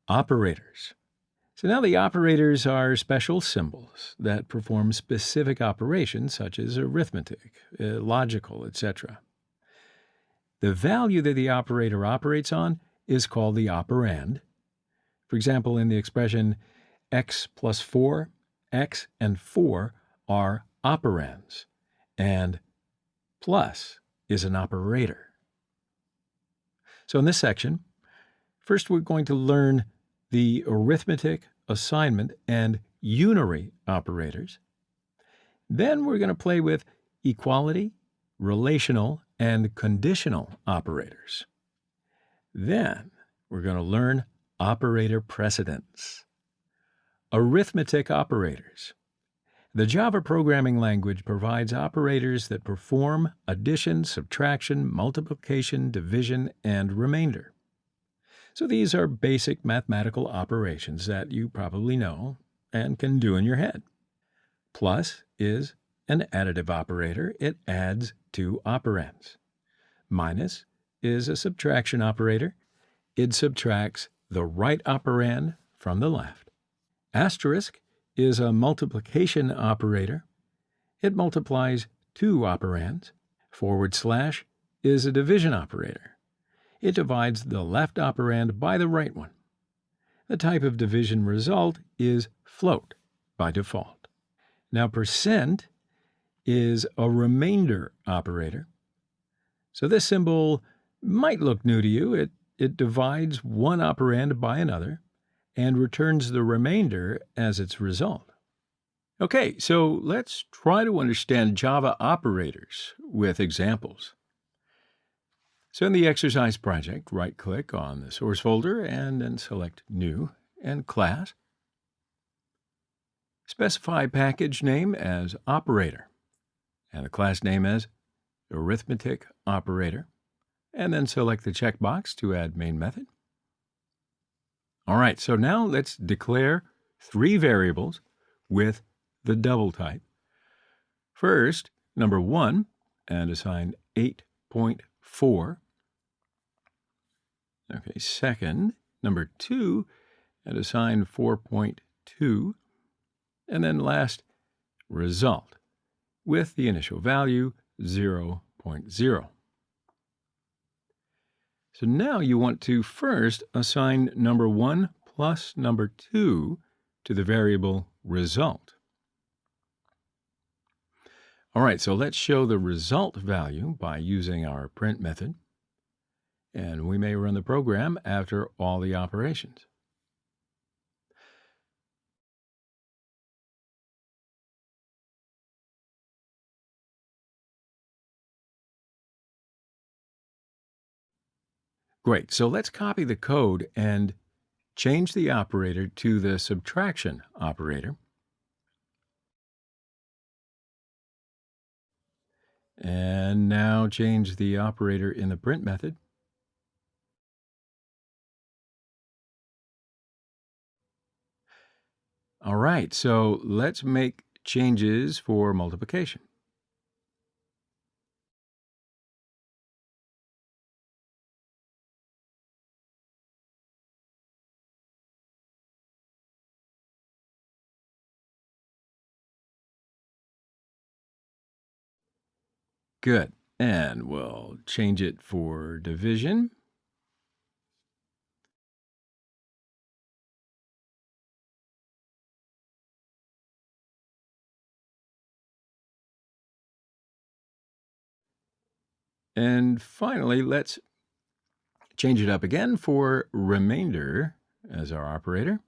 Operators. So now the operators are special symbols that perform specific operations such as arithmetic, logical, etc. The value that the operator operates on is called the operand. For example, in the expression x plus 4, x and 4 are operands, and plus is an operator. So in this section, first we're going to learn the arithmetic, assignment, and unary operators. Then we're going to play with equality, relational, and conditional operators. Then we're going to learn operator precedence. Arithmetic operators. The Java programming language provides operators that perform addition, subtraction, multiplication, division, and remainder. So these are basic mathematical operations that you probably know and can do in your head. Plus is an additive operator. It adds two operands. Minus is a subtraction operator. It subtracts the right operand from the left. Asterisk is a multiplication operator. It multiplies two operands. / is a division operator. It divides the left operand by the right one. The type of division result is float by default. Now percent is a remainder operator. So this symbol might look new to you. It divides one operand by another and returns the remainder as its result. Okay, so let's try to understand Java operators with examples. So in the exercise project, right-click on the source folder and then select New and Class. Specify package name as Operator and the class name as Arithmetic Operator, and then select the checkbox to add main method. All right, so now let's declare three variables with the double type. First, number 1, and assign 8.4. Okay, second, number 2, and assign 4.2. And then last, result, with the initial value 0.0. So now you want to first assign number 1 plus number 2 to the variable result. All right, so let's show the result value by using our print method. And we may run the program after all the operations. Great, so let's copy the code and change the operator to the subtraction operator. And now change the operator in the print method. All right, so let's make changes for multiplication. Good, and we'll change it for division. And finally, let's change it up again for remainder as our operator.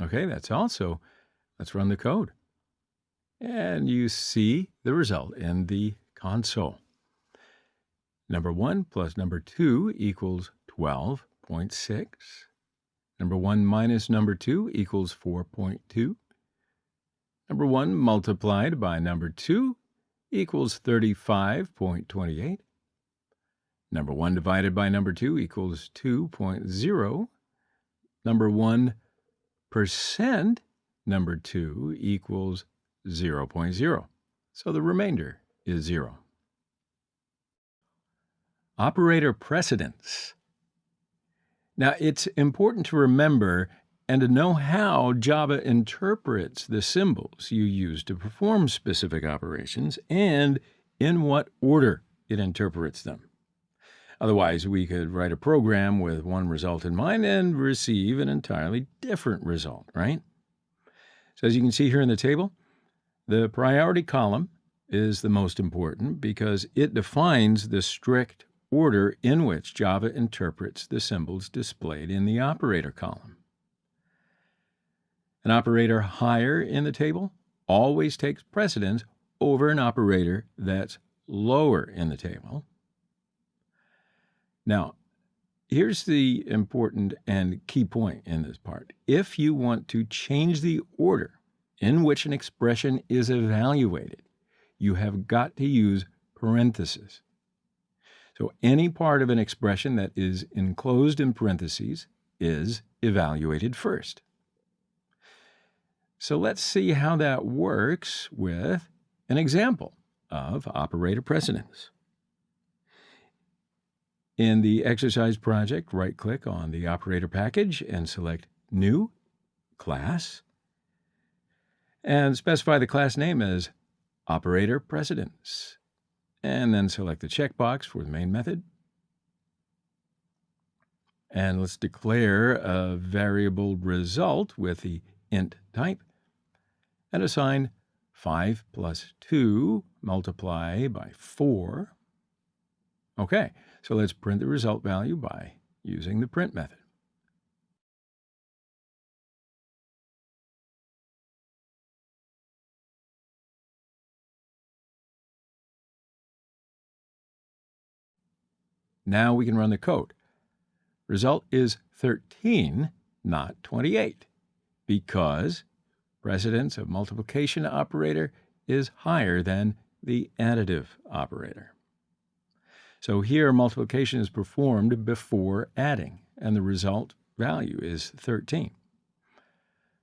Okay, that's all. So let's run the code. And you see the result in the console. Number 1 plus number 2 equals 12.6. Number 1 minus number 2 equals 4.2. Number 1 multiplied by number 2 equals 35.28. Number 1 divided by number 2 equals 2.0. Number 1% number 2 equals 0.0. So the remainder is 0. Operator precedence. Now, it's important to remember and to know how Java interprets the symbols you use to perform specific operations and in what order it interprets them. Otherwise, we could write a program with one result in mind and receive an entirely different result, right? So as you can see here in the table, the priority column is the most important because it defines the strict order in which Java interprets the symbols displayed in the operator column. An operator higher in the table always takes precedence over an operator that's lower in the table. Now, here's the important and key point in this part. If you want to change the order in which an expression is evaluated, you have got to use parentheses. So any part of an expression that is enclosed in parentheses is evaluated first. So let's see how that works with an example of operator precedence. In the exercise project, right-click on the operator package and select New, Class, and specify the class name as Operator Precedence, and then select the checkbox for the main method. And let's declare a variable result with the int type and assign 5 plus 2 multiply by 4. Okay, so let's print the result value by using the print method. Now we can run the code. Result is 13, not 28, because precedence of multiplication operator is higher than the additive operator. So here multiplication is performed before adding, and the result value is 13.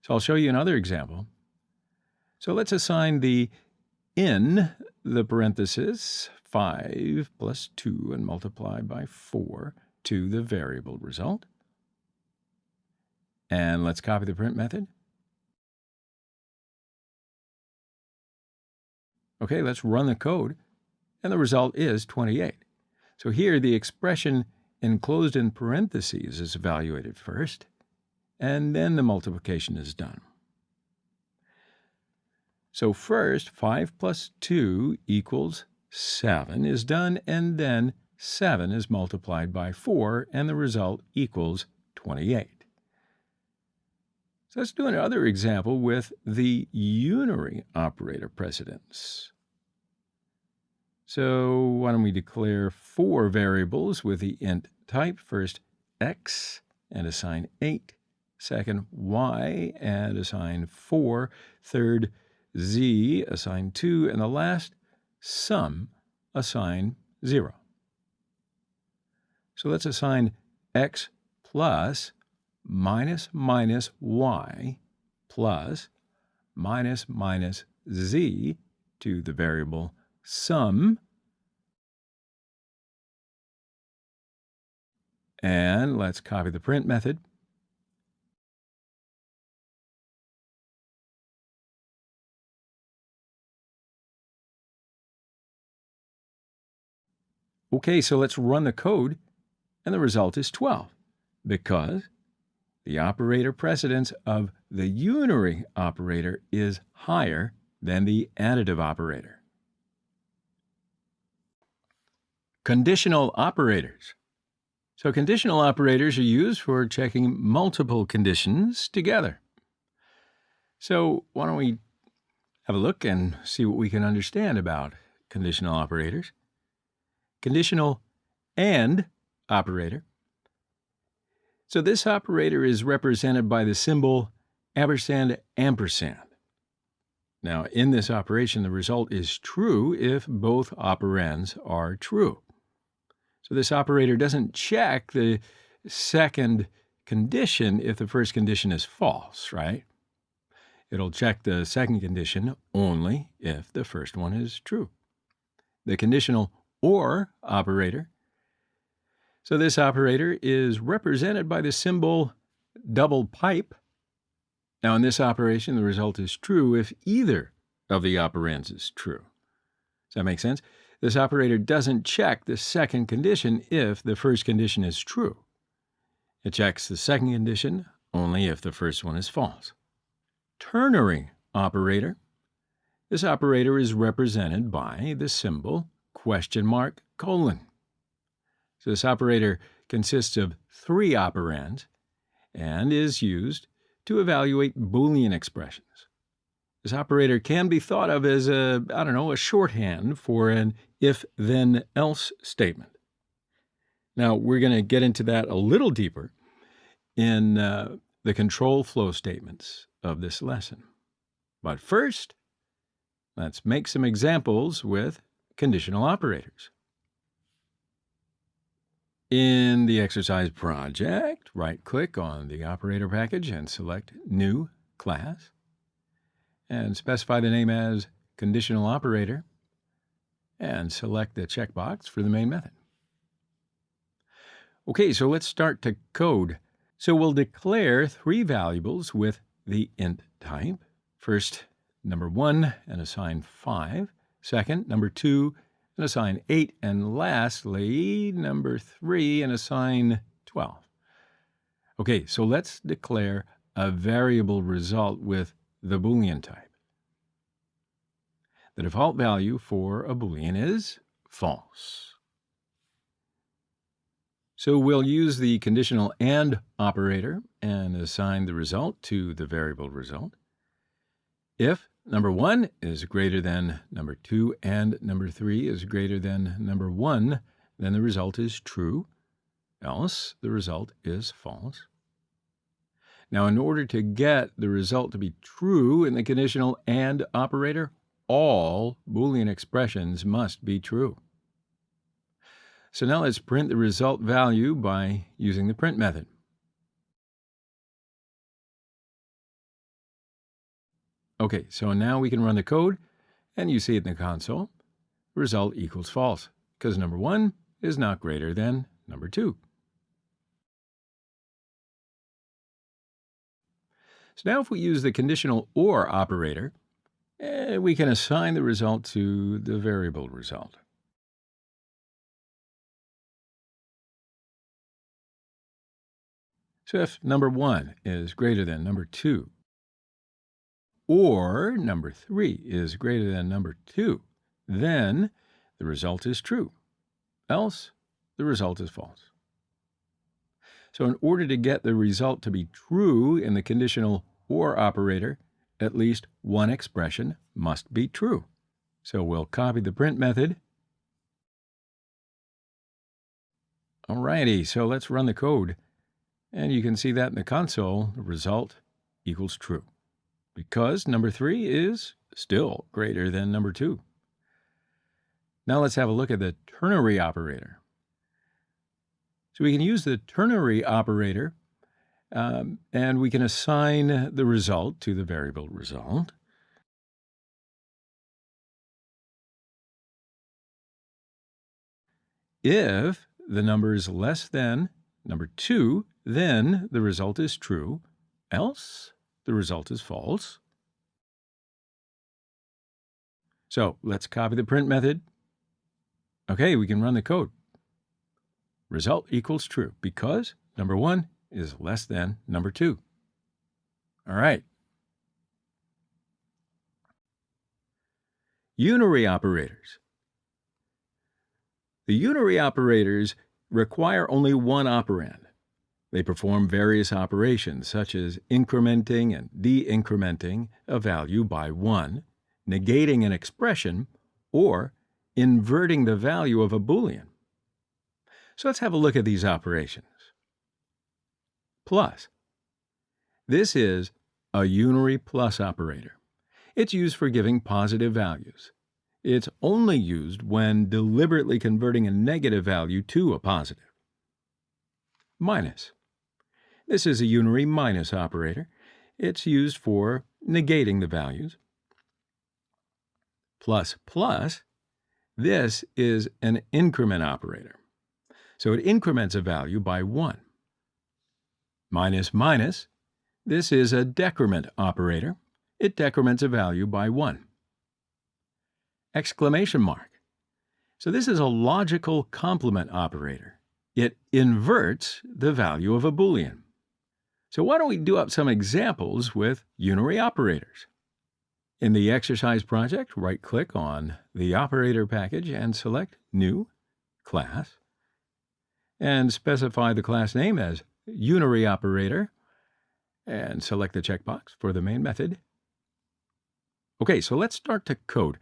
So I'll show you another example. So let's assign the in the parenthesis 5 plus 2 and multiply by 4 to the variable result. And let's copy the print method. Okay, let's run the code, and the result is 28. So here the expression enclosed in parentheses is evaluated first, and then the multiplication is done. So first, 5 plus 2 equals 7 is done, and then 7 is multiplied by 4, and the result equals 28. So let's do another example with the unary operator precedence. So why don't we declare 4 variables with the int type. First, x, and assign 8. Second, y, and assign 4. Third, z, assign 2. And the last, sum, assign 0. So let's assign x plus minus minus y plus minus minus z to the variable sum. And let's copy the print method. Okay, so let's run the code, and the result is 12, because the operator precedence of the unary operator is higher than the additive operator. Conditional operators. So conditional operators are used for checking multiple conditions together. So why don't we have a look and see what we can understand about conditional operators. Conditional AND operator. So this operator is represented by the symbol ampersand ampersand. Now, in this operation, the result is true if both operands are true. So this operator doesn't check the second condition if the first condition is false, right? It'll check the second condition only if the first one is true. The conditional OR operator. So this operator is represented by the symbol double pipe. Now in this operation, the result is true if either of the operands is true. Does that make sense? This operator doesn't check the second condition if the first condition is true. It checks the second condition only if the first one is false. Ternary operator. This operator is represented by the symbol $:. So this operator consists of 3 operands and is used to evaluate Boolean expressions. This operator can be thought of as a shorthand for an if-then-else statement. Now, we're going to get into that a little deeper in the control flow statements of this lesson. But first, let's make some examples with conditional operators. In the exercise project, right-click on the operator package and select New Class, and specify the name as Conditional Operator, and select the checkbox for the main method. Okay, so let's start to code. So we'll declare 3 variables with the int type. First, number 1, and assign 5. Second, number 2, and assign 8. And lastly, number 3, and assign 12. Okay, so let's declare a variable result with the Boolean type. The default value for a Boolean is false. So we'll use the conditional AND operator and assign the result to the variable result. If number 1 is greater than number 2 and number 3 is greater than number 1, then the result is true, else the result is false. Now, in order to get the result to be true in the conditional AND operator, all Boolean expressions must be true. So now let's print the result value by using the print method. Okay, so now we can run the code, and you see it in the console. Result equals false, because number 1 is not greater than number 2. So now if we use the conditional OR operator, we can assign the result to the variable result. So if number 1 is greater than number 2, or number 3 is greater than number 2, then the result is true, else the result is false. So in order to get the result to be true in the conditional OR operator, at least one expression must be true. So we'll copy the print method. Alrighty, so let's run the code. And you can see that in the console, the result equals true, because number 3 is still greater than number 2. Now let's have a look at the ternary operator. So we can use the ternary operator, and we can assign the result to the variable result. If the number is less than number 2, then the result is true, else the result is false. So let's copy the print method. Okay, we can run the code. Result equals true, because number 1 is less than number 2. All right. Unary operators. The unary operators require only one operand. They perform various operations, such as incrementing and de-incrementing a value by 1, negating an expression, or inverting the value of a Boolean. So let's have a look at these operations. Plus. This is a unary plus operator. It's used for giving positive values. It's only used when deliberately converting a negative value to a positive. Minus. This is a unary minus operator. It's used for negating the values. Plus plus, this is an increment operator. So it increments a value by 1. Minus minus, this is a decrement operator. It decrements a value by 1. Exclamation mark. So this is a logical complement operator. It inverts the value of a Boolean. So why don't we do up some examples with unary operators? In the exercise project, right-click on the operator package and select New Class, and specify the class name as Unary Operator, and select the checkbox for the main method. Okay, so let's start to code.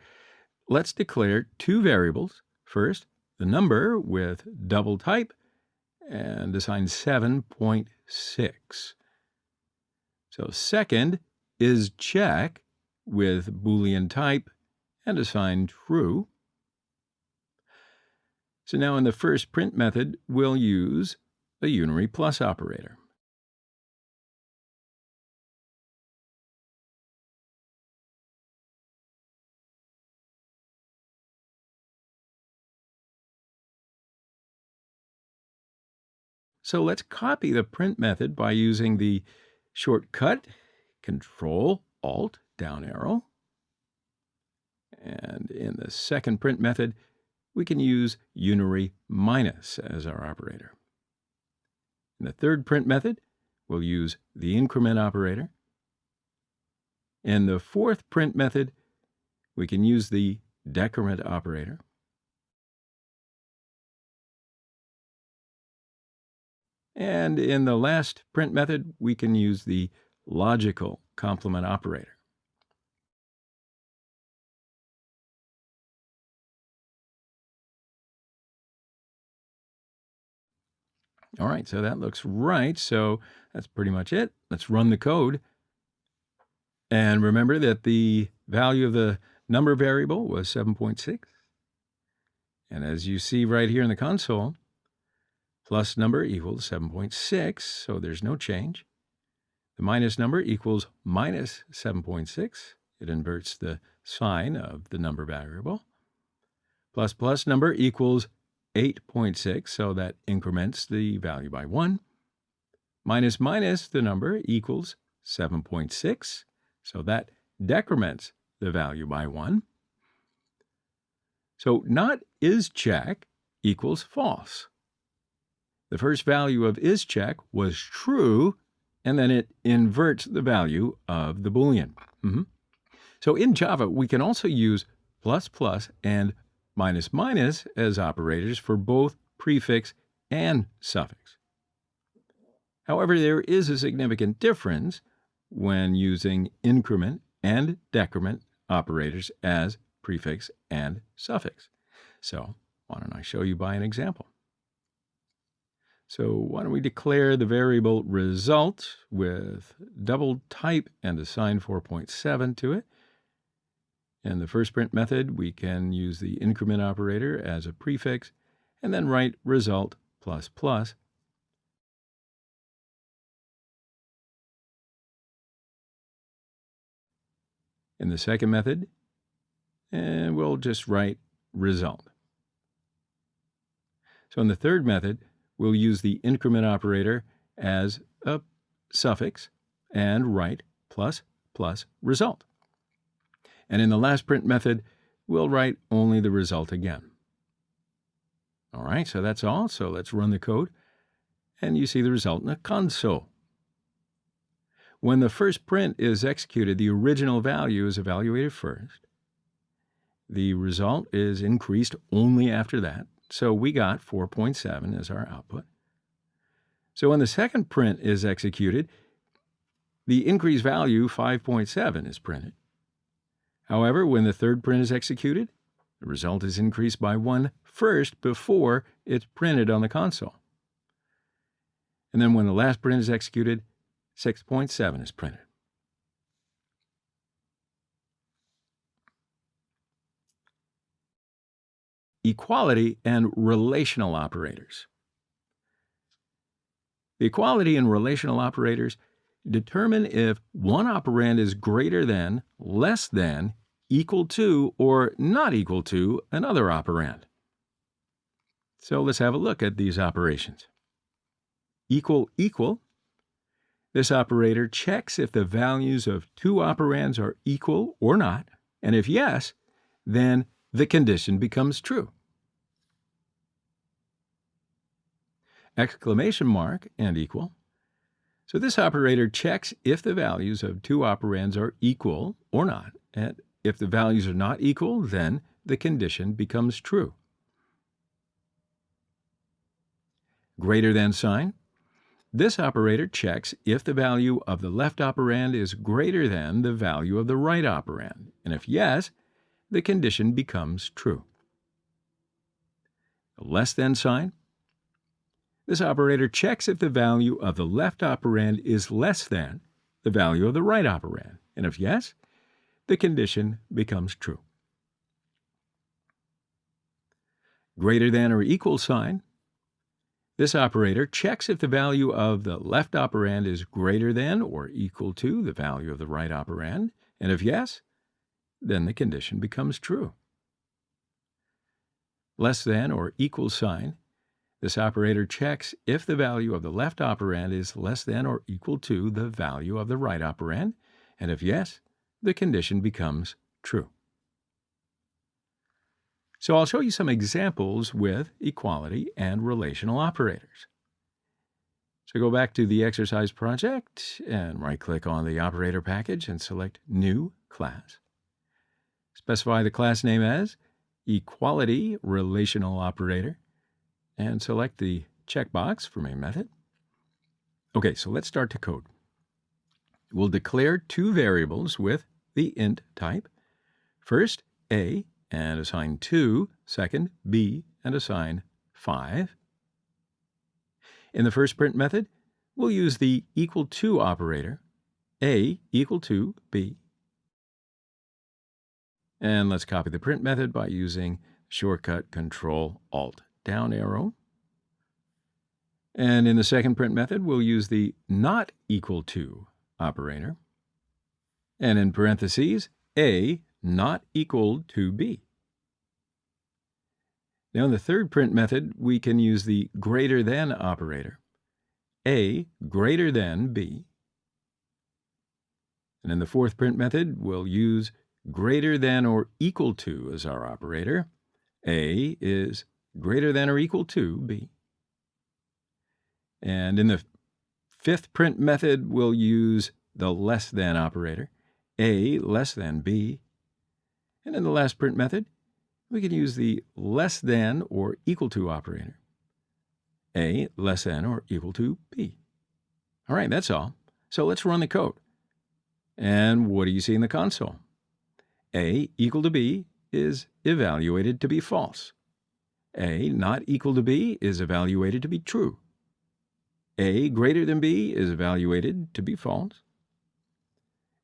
Let's declare 2 variables. First, the number with double type, and assign 7.6. So second is check with Boolean type and assign true. So now in the first print method, we'll use a unary plus operator. So let's copy the print method by using the shortcut Control-Alt down arrow. And in the second print method, we can use unary minus as our operator. In the third print method, we'll use the increment operator. In the fourth print method, we can use the decrement operator. And in the last print method, we can use the logical complement operator. All right, so that looks right. So that's pretty much it. Let's run the code. And remember that the value of the number variable was 7.6. And as you see right here in the console, plus number equals 7.6, so there's no change. The minus number equals minus 7.6. It inverts the sign of the number variable. Plus plus number equals 8.6, so that increments the value by 1. Minus minus the number equals 7.6, so that decrements the value by 1. So not isCheck equals false. The first value of isCheck was true, and then it inverts the value of the Boolean. So in Java, we can also use plus plus and minus minus as operators for both prefix and suffix. However, there is a significant difference when using increment and decrement operators as prefix and suffix. So why don't I show you by an example? So why don't we declare the variable result with double type and assign 4.7 to it. In the first print method, we can use the increment operator as a prefix and then write result plus plus. In the second method, and we'll just write result. So in the third method, we'll use the increment operator as a suffix and write plus plus result. And in the last print method, we'll write only the result again. All right, so that's all. So let's run the code, and you see the result in the console. When the first print is executed, the original value is evaluated first. The result is increased only after that. So we got 4.7 as our output. So when the second print is executed, the increased value 5.7 is printed. However, when the third print is executed, the result is increased by 1 first before it's printed on the console. And then when the last print is executed, 6.7 is printed. Equality and relational operators. The equality in relational operators determine if one operand is greater than, less than, equal to, or not equal to another operand. So let's have a look at these operations. Equal, equal. This operator checks if the values of two operands are equal or not, and if yes, then the condition becomes true. Exclamation mark and equal. So this operator checks if the values of two operands are equal or not, and if the values are not equal, then the condition becomes true. Greater than sign. This operator checks if the value of the left operand is greater than the value of the right operand, and if yes, the condition becomes true. Less than sign. This operator checks if the value of the left operand is less than the value of the right operand, and if yes, the condition becomes true. Greater than or equal sign. This operator checks if the value of the left operand is greater than or equal to the value of the right operand, and if yes, then the condition becomes true. Less than or equal sign. This operator checks if the value of the left operand is less than or equal to the value of the right operand, and if yes, the condition becomes true. So I'll show you some examples with equality and relational operators. So go back to the exercise project and right-click on the operator package and select New Class. Specify the class name as Equality Relational Operator and select the checkbox for main method. Okay, so let's start to code. We'll declare two variables with the int type. First, A, and assign 2, second, B, and assign 5. In the first print method, we'll use the equal to operator, A equal to B. And let's copy the print method by using shortcut Control-Alt down arrow. And in the second print method, we'll use the not equal to operator. And in parentheses, A not equal to B. Now in the third print method, we can use the greater than operator, A greater than B. And in the fourth print method, we'll use greater than or equal to as our operator. A is greater than or equal to B. And in the fifth print method, we'll use the less than operator, A less than B. And in the last print method, we can use the less than or equal to operator, A less than or equal to B. All right, that's all. So let's run the code. And what do you see in the console? A equal to B is evaluated to be false. A not equal to B is evaluated to be true. A greater than B is evaluated to be false.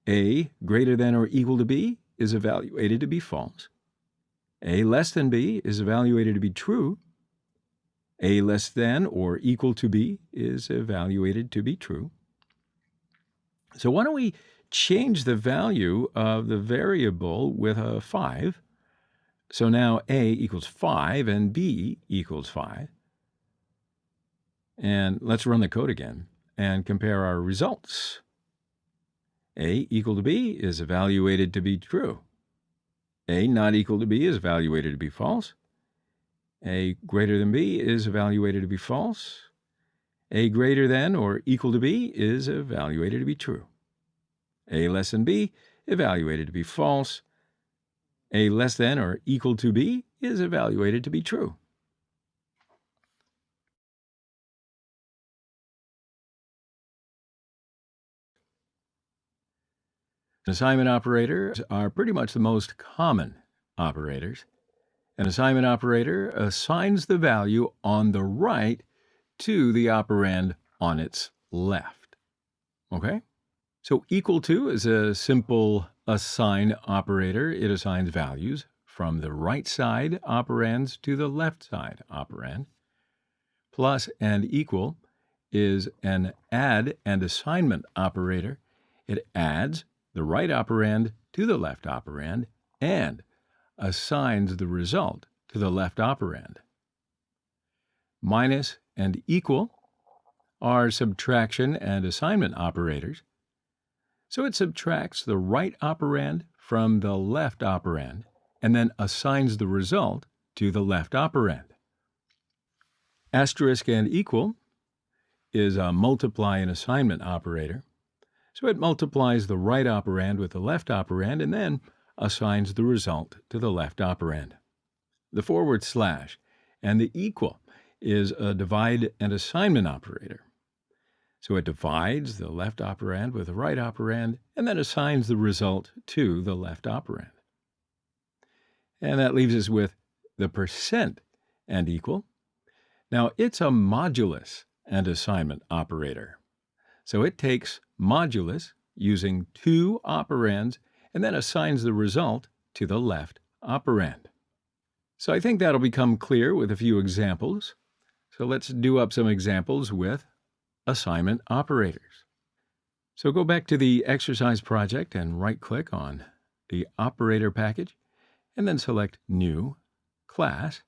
A greater than or equal to B is evaluated to be false. A less than B is evaluated to be true. A less than or equal to B is evaluated to be true. So why don't we change the value of the variable with a 5. So now A equals 5 and B equals 5. And let's run the code again and compare our results. A equal to B is evaluated to be true. A not equal to B is evaluated to be false. A greater than B is evaluated to be false. A greater than or equal to B is evaluated to be true. A less than B evaluated to be false. A less than or equal to B is evaluated to be true. Assignment operators are pretty much the most common operators. An assignment operator assigns the value on the right to the operand on its left. Okay? So equal to is a simple assign operator. It assigns values from the right side operands to the left side operand. Plus and equal is an add and assignment operator. It adds the right operand to the left operand and assigns the result to the left operand. Minus and equal are subtraction and assignment operators. So it subtracts the right operand from the left operand and then assigns the result to the left operand. Asterisk and equal is a multiply and assignment operator. So it multiplies the right operand with the left operand and then assigns the result to the left operand. The forward slash and the equal is a divide and assignment operator. So it divides the left operand with the right operand and then assigns the result to the left operand. And that leaves us with the percent and equal. Now it's a modulus and assignment operator. So it takes modulus using two operands and then assigns the result to the left operand. So I think that'll become clear with a few examples. So let's do up some examples with assignment operators. So go back to the exercise project and right-click on the operator package and then select New Class.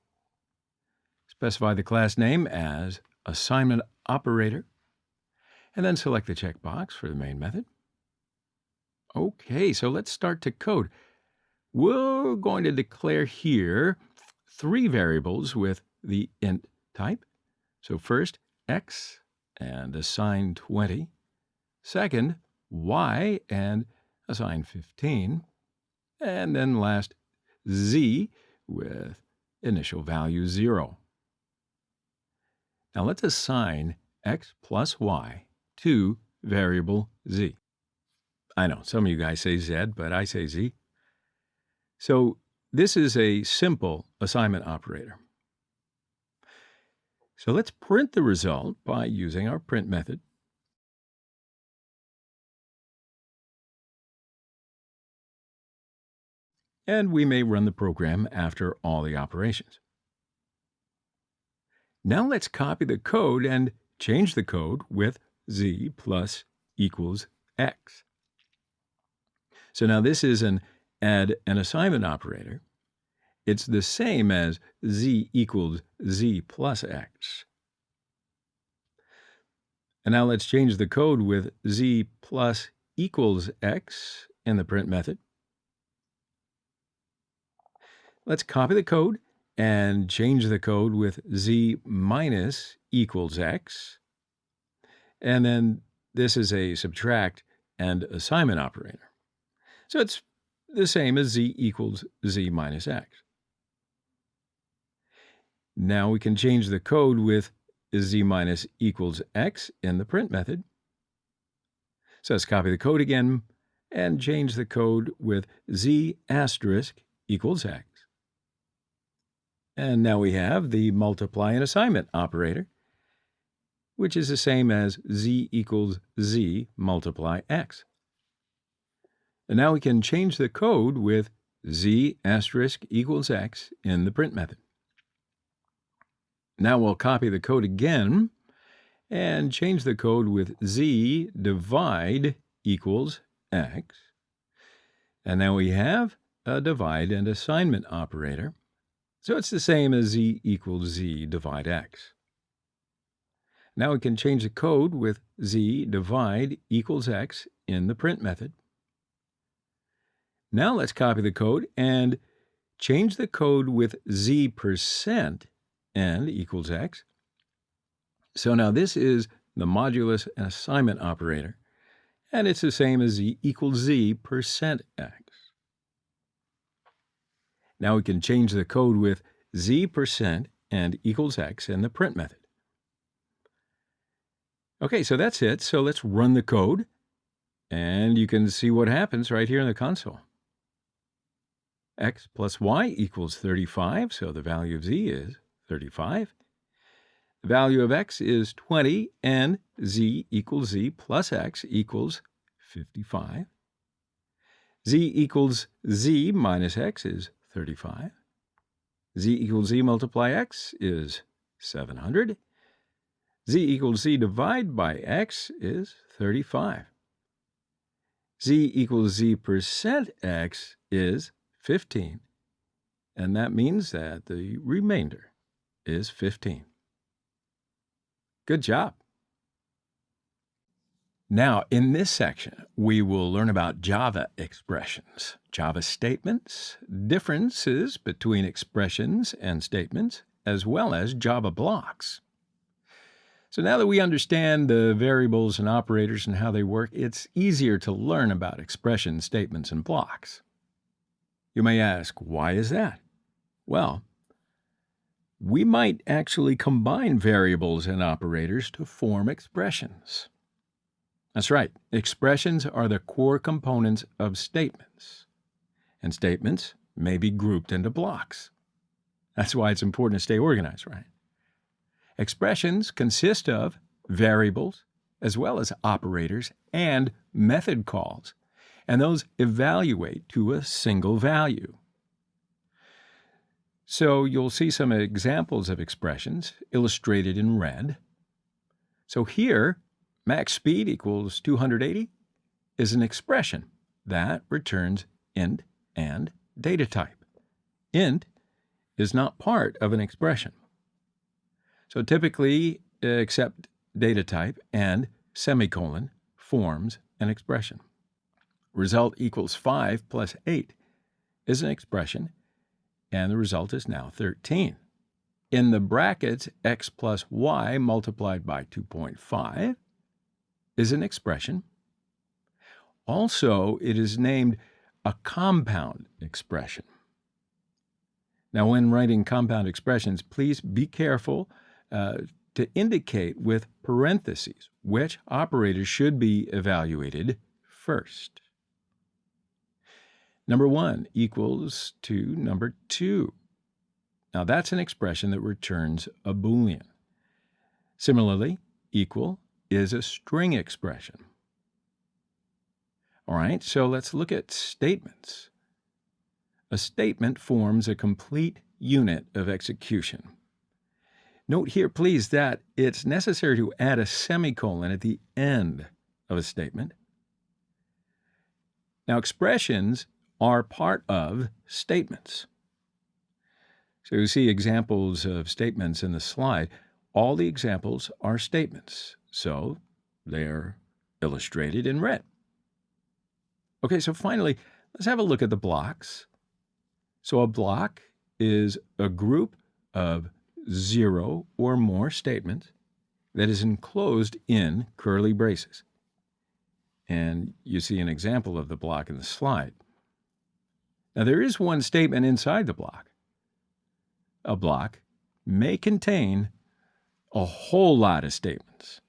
Specify the class name as Assignment Operator and then select the checkbox for the main method. Okay, so let's start to code. We're going to declare here three variables with the int type. So first, x and assign 20. Second, y and assign 15. And then last, z with initial value 0. Now let's assign x plus y to variable z. I know, some of you guys say z, but I say z. So this is a simple assignment operator. So let's print the result by using our print method. And we may run the program after all the operations. Now let's copy the code and change the code with z plus equals x. So now this is an add and assignment operator. It's the same as z equals z plus x. And now let's change the code with z plus equals x in the print method. Let's copy the code and change the code with z minus equals x. And then this is a subtract and assignment operator. So it's the same as z equals z minus x. Now we can change the code with z minus equals x in the print method. So let's copy the code again and change the code with z asterisk equals x. And now we have the multiply and assignment operator, which is the same as z equals z multiply x. And now we can change the code with z asterisk equals x in the print method. Now we'll copy the code again and change the code with z divide equals x. And now we have a divide and assignment operator. So it's the same as z equals z divide x. Now we can change the code with z divide equals x in the print method. Now let's copy the code and change the code with z percent n equals x. So now this is the modulus and assignment operator, and it's the same as z equals z percent x. Now we can change the code with z percent and equals x in the print method. Okay, so that's it. So let's run the code, and you can see what happens right here in the console. X plus y equals 35, so the value of z is 35. The value of x is 20, and z equals z plus x equals 55. Z equals z minus x is 35. Z equals z multiply x is 700. Z equals Z divided by X is 35. Z equals Z percent X is 15. And that means that the remainder is 15. Good job. Now, in this section, we will learn about Java expressions, Java statements, differences between expressions and statements, as well as Java blocks. So now that we understand the variables and operators and how they work, it's easier to learn about expressions, statements, and blocks. You may ask, why is that? Well, we might actually combine variables and operators to form expressions. That's right. Expressions are the core components of statements, and statements may be grouped into blocks. That's why it's important to stay organized, right? Expressions consist of variables as well as operators and method calls, and those evaluate to a single value. So you'll see some examples of expressions illustrated in red. So here, max speed equals 280 is an expression that returns int and data type. Int is not part of an expression. So typically, except data type and semicolon forms an expression. Result equals 5 plus 8 is an expression, and the result is now 13. In the brackets, x plus y multiplied by 2.5 is an expression. Also, it is named a compound expression. Now, when writing compound expressions, please be careful to indicate with parentheses which operators should be evaluated first. Number 1 equals to number 2. Now, that's an expression that returns a Boolean. Similarly, equal is a string expression. All right, so let's look at statements. A statement forms a complete unit of execution. Note here, please, that it's necessary to add a semicolon at the end of a statement. Now, expressions are part of statements. So you see examples of statements in the slide. All the examples are statements, so they're illustrated in red. Okay, so finally, let's have a look at the blocks. So a block is a group of 0 or more statements that is enclosed in curly braces. And you see an example of the block in the slide. Now, there is one statement inside the block. A block may contain a whole lot of statements.